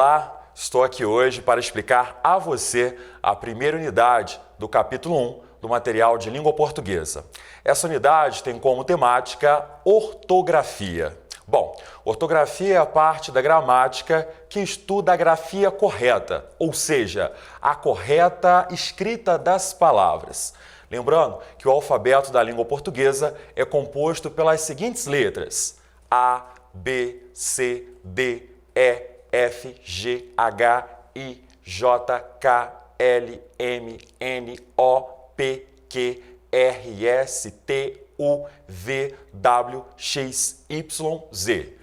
Olá, estou aqui hoje para explicar a você a primeira unidade do capítulo 1 do material de língua portuguesa. Essa unidade tem como temática ortografia. Bom, ortografia é a parte da gramática que estuda a grafia correta, ou seja, a correta escrita das palavras. Lembrando que o alfabeto da língua portuguesa é composto pelas seguintes letras: A, B, C, D, E, F, G, H, I, J, K, L, M, N, O, P, Q, R, S, T, U, V, W, X, Y, Z.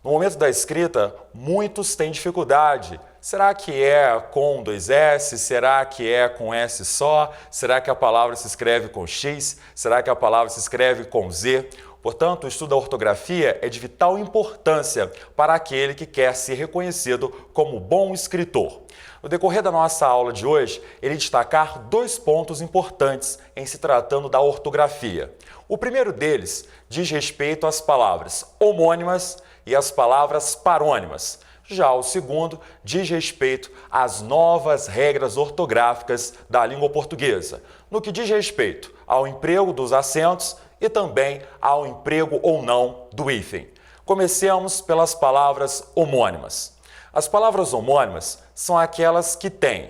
No momento da escrita, muitos têm dificuldade. Será que é com 2 S? Será que é com S só? Será que a palavra se escreve com X? Será que a palavra se escreve com Z? Portanto, o estudo da ortografia é de vital importância para aquele que quer ser reconhecido como bom escritor. No decorrer da nossa aula de hoje, irei destacar 2 pontos importantes em se tratando da ortografia. O primeiro deles diz respeito às palavras homônimas e às palavras parônimas. Já o segundo diz respeito às novas regras ortográficas da língua portuguesa, no que diz respeito ao emprego dos acentos e também ao emprego ou não do hífen. Comecemos pelas palavras homônimas. As palavras homônimas são aquelas que têm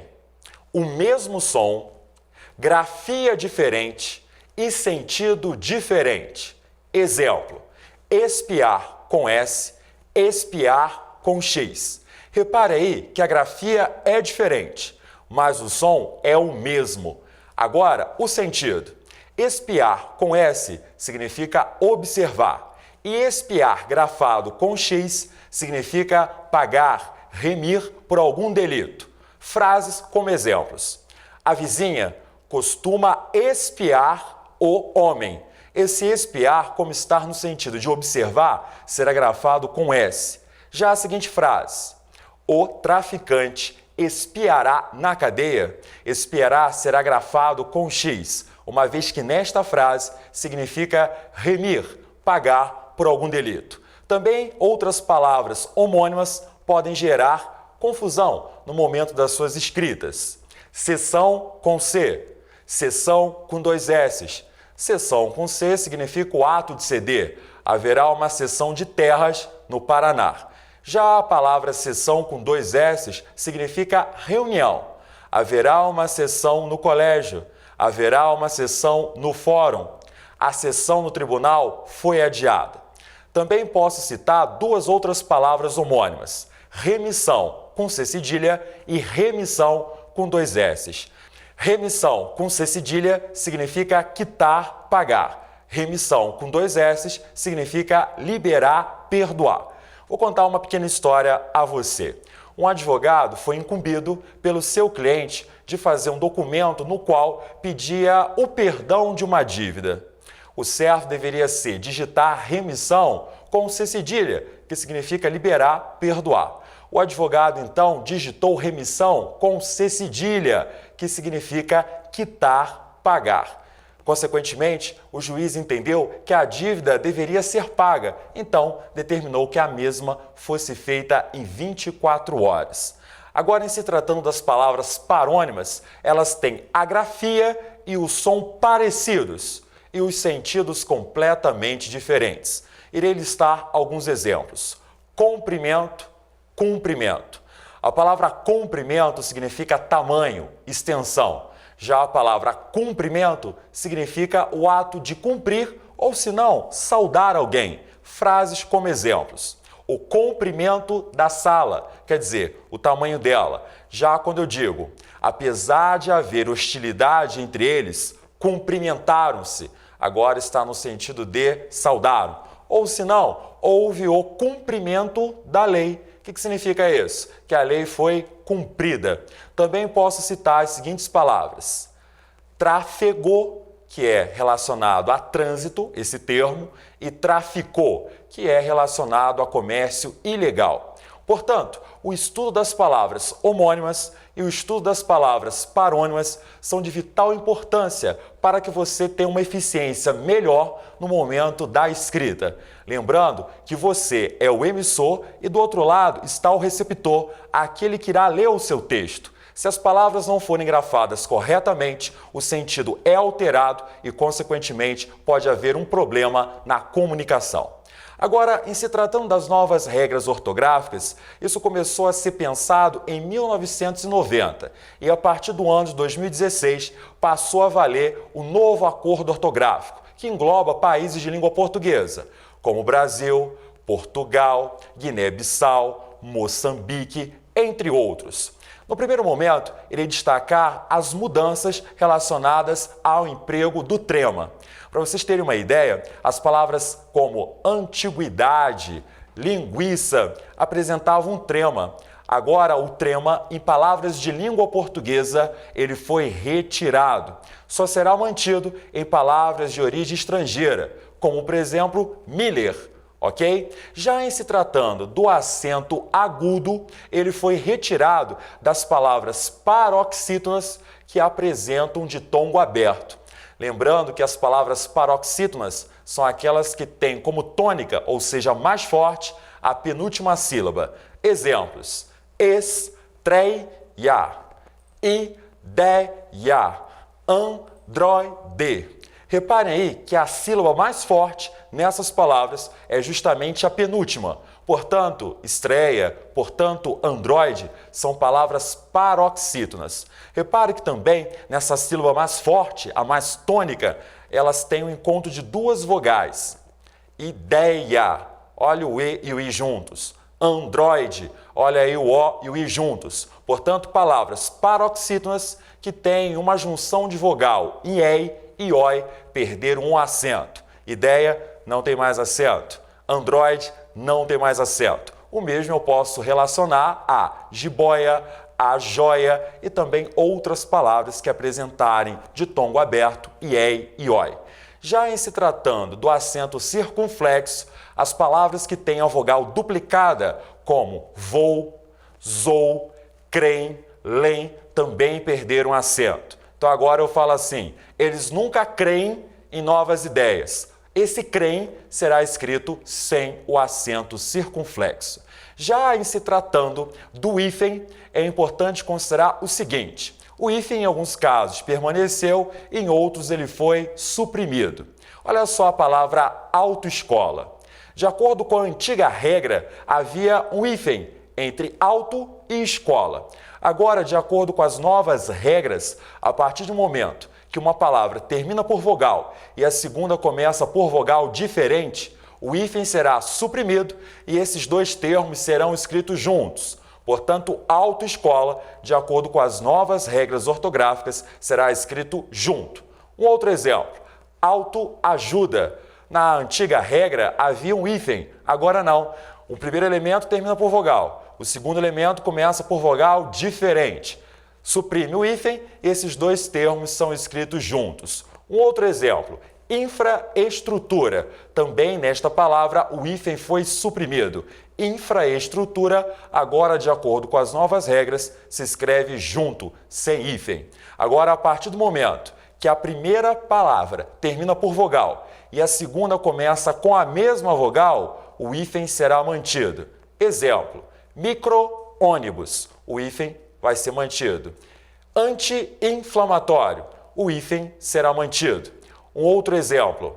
o mesmo som, grafia diferente e sentido diferente. Exemplo: espiar com S, espiar com X. Repare aí que a grafia é diferente, mas o som é o mesmo. Agora, o sentido. Espiar com S significa observar e espiar grafado com X significa pagar, remir por algum delito. Frases como exemplos: a vizinha costuma espiar o homem. Esse espiar, como estar no sentido de observar, será grafado com S. Já a seguinte frase: o traficante espiará na cadeia. Espiará será grafado com X, uma vez que nesta frase significa remir, pagar por algum delito. Também outras palavras homônimas podem gerar confusão no momento das suas escritas. Cessão com C, cessão com 2 S's. Cessão com C significa o ato de ceder. Haverá uma cessão de terras no Paraná. Já a palavra cessão com 2 S's significa reunião. Haverá uma sessão no colégio. Haverá uma sessão no fórum. A sessão no tribunal foi adiada. Também posso citar 2 outras palavras homônimas: remissão com C cedilha e remissão com 2 S's. Remissão com C cedilha significa quitar, pagar. Remissão com 2 S's significa liberar, perdoar. Vou contar uma pequena história a você. Um advogado foi incumbido pelo seu cliente de fazer um documento no qual pedia o perdão de uma dívida. O certo deveria ser digitar remissão com C cedilha, que significa liberar, perdoar. O advogado, então, digitou remissão com C cedilha, que significa quitar, pagar. Consequentemente, o juiz entendeu que a dívida deveria ser paga, então determinou que a mesma fosse feita em 24 horas. Agora, em se tratando das palavras parônimas, elas têm a grafia e o som parecidos e os sentidos completamente diferentes. Irei listar alguns exemplos: comprimento, cumprimento. A palavra comprimento significa tamanho, extensão. Já a palavra cumprimento significa o ato de cumprir ou, se não, saudar alguém. Frases como exemplos: o comprimento da sala, quer dizer, o tamanho dela. Já quando eu digo, apesar de haver hostilidade entre eles, cumprimentaram-se, agora está no sentido de saudaram. Ou, se não, houve o cumprimento da lei. O que significa isso? Que a lei foi cumprida. Também posso citar as seguintes palavras: trafegou, que é relacionado a trânsito, esse termo, e traficou, que é relacionado a comércio ilegal. Portanto, o estudo das palavras homônimas e o estudo das palavras parônimas são de vital importância para que você tenha uma eficiência melhor no momento da escrita. Lembrando que você é o emissor e do outro lado está o receptor, aquele que irá ler o seu texto. Se as palavras não forem grafadas corretamente, o sentido é alterado e, consequentemente, pode haver um problema na comunicação. Agora, em se tratando das novas regras ortográficas, isso começou a ser pensado em 1990 e, a partir do ano de 2016, passou a valer o novo acordo ortográfico, que engloba países de língua portuguesa, como Brasil, Portugal, Guiné-Bissau, Moçambique, entre outros. No primeiro momento, irei destacar as mudanças relacionadas ao emprego do trema. Para vocês terem uma ideia, as palavras como antiguidade, linguiça apresentavam um trema. Agora, o trema, em palavras de língua portuguesa, ele foi retirado. Só será mantido em palavras de origem estrangeira, como, por exemplo, Miller. Ok? Já em se tratando do acento agudo, ele foi retirado das palavras paroxítonas que apresentam um ditongo aberto. Lembrando que as palavras paroxítonas são aquelas que têm como tônica, ou seja, mais forte, a penúltima sílaba. Exemplos: estreia, ideia, androide. Reparem aí que a sílaba mais forte nessas palavras é justamente a penúltima. Portanto, estreia, portanto, androide, são palavras paroxítonas. Repare que também nessa sílaba mais forte, a mais tônica, elas têm o encontro de duas vogais. Ideia, olha o E e o I juntos. Androide, olha aí o O e o I juntos. Portanto, palavras paroxítonas que têm uma junção de vogal IE e OI perderam um acento. Ideia não tem mais acento. Android não tem mais acento. O mesmo eu posso relacionar a jiboia, a joia e também outras palavras que apresentarem ditongo aberto, IE e OI. Já em se tratando do acento circunflexo, as palavras que têm a vogal duplicada, como vou, zou, crem, lem, também perderam acento. Então agora eu falo assim, eles nunca creem em novas ideias. Esse creem será escrito sem o acento circunflexo. Já em se tratando do hífen, é importante considerar o seguinte: o hífen em alguns casos permaneceu, em outros ele foi suprimido. Olha só a palavra autoescola. De acordo com a antiga regra, havia um hífen entre auto e escola. Agora, de acordo com as novas regras, a partir do momento que uma palavra termina por vogal e a segunda começa por vogal diferente, o hífen será suprimido e esses dois termos serão escritos juntos. Portanto, autoescola, de acordo com as novas regras ortográficas, será escrito junto. Um outro exemplo, autoajuda. Na antiga regra havia um hífen, agora não. O primeiro elemento termina por vogal. O segundo elemento começa por vogal diferente. Suprime o hífen e esses dois termos são escritos juntos. Um outro exemplo, infraestrutura. Também nesta palavra o hífen foi suprimido. Infraestrutura, agora de acordo com as novas regras, se escreve junto, sem hífen. Agora, a partir do momento que a primeira palavra termina por vogal e a segunda começa com a mesma vogal, o hífen será mantido. Exemplo, micro-ônibus, o hífen vai ser mantido. Anti-inflamatório, o hífen será mantido. Um outro exemplo,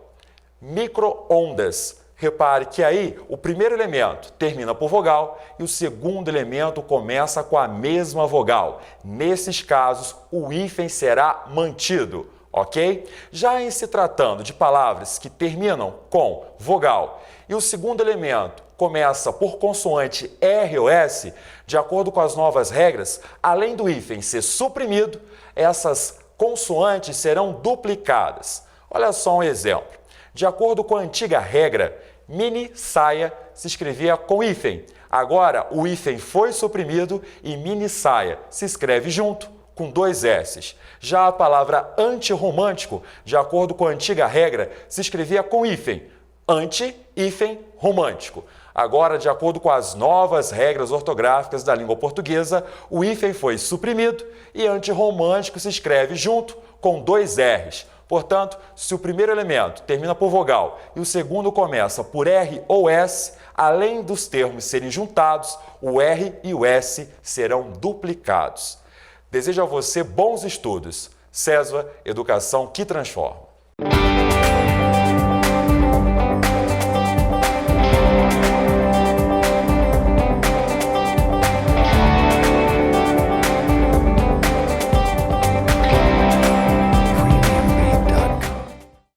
micro-ondas. Repare que aí o primeiro elemento termina por vogal e o segundo elemento começa com a mesma vogal. Nesses casos, o hífen será mantido, ok? Já em se tratando de palavras que terminam com vogal e o segundo elemento começa por consoante R ou S, de acordo com as novas regras, além do hífen ser suprimido, essas consoantes serão duplicadas. Olha só um exemplo. De acordo com a antiga regra, mini saia se escrevia com hífen. Agora, o hífen foi suprimido e mini saia se escreve junto, com dois S's. Já a palavra antirromântico, de acordo com a antiga regra, se escrevia com hífen. Anti-hífen romântico. Agora, de acordo com as novas regras ortográficas da língua portuguesa, o hífen foi suprimido e antirromântico se escreve junto com 2 R's. Portanto, se o primeiro elemento termina por vogal e o segundo começa por R ou S, além dos termos serem juntados, o R e o S serão duplicados. Desejo a você bons estudos. César, Educação que Transforma.